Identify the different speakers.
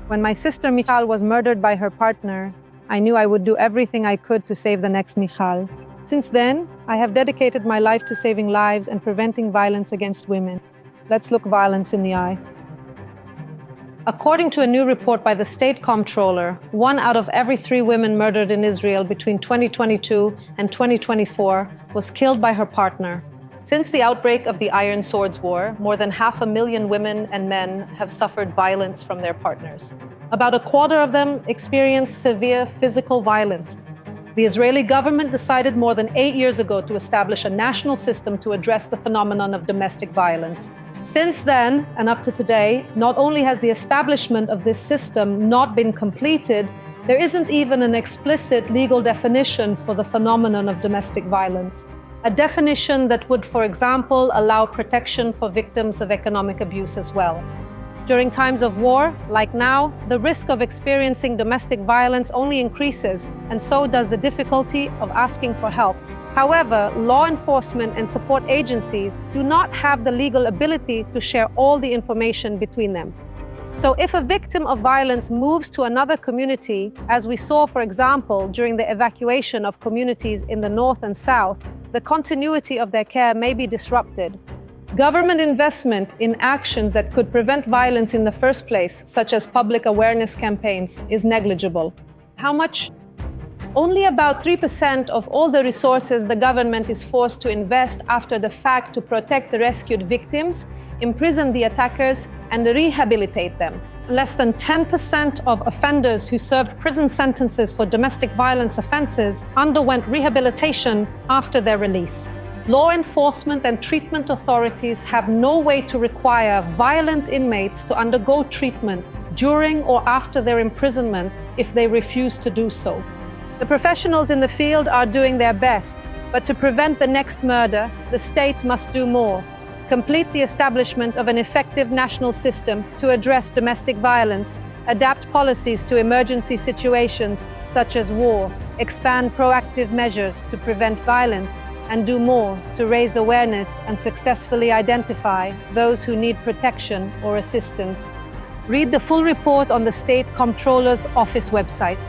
Speaker 1: When my sister Michal was murdered by her partner, I knew I would do everything I could to save the next Michal. Since then, I have dedicated my life to saving lives and preventing violence against women. Let's look violence in the eye. According to a new report by the State Comptroller, 1 out of every 3 women murdered in Israel between 2022 and 2024 was killed by her partner. Since the outbreak of the Iron Swords War, more than 500,000 women and men have suffered violence from their partners. About a quarter of them experienced severe physical violence. The Israeli government decided more than 8 years ago to establish a national system to address the phenomenon of domestic violence. Since then, and up to today, not only has the establishment of this system not been completed, there isn't even an explicit legal definition for the phenomenon of domestic violence. A definition that would, for example, allow protection for victims of economic abuse as well. During times of war, like now, the risk of experiencing domestic violence only increases, and so does the difficulty of asking for help. However, law enforcement and support agencies do not have the legal ability to share all the information between them. So if a victim of violence moves to another community, as we saw, for example, during the evacuation of communities in the north and south, the continuity of their care may be disrupted. Government investment in actions that could prevent violence in the first place, such as public awareness campaigns, is negligible. How much? Only about 3% of all the resources the government is forced to invest after the fact to protect the rescued victims, imprison the attackers, and rehabilitate them. Less than 10% of offenders who served prison sentences for domestic violence offenses underwent rehabilitation after their release. Law enforcement and treatment authorities have no way to require violent inmates to undergo treatment during or after their imprisonment if they refuse to do so. The professionals in the field are doing their best, but to prevent the next murder, the state must do more. Complete the establishment of an effective national system to address domestic violence, adapt policies to emergency situations such as war, expand proactive measures to prevent violence, and do more to raise awareness and successfully identify those who need protection or assistance. Read the full report on the State Comptroller's Office website.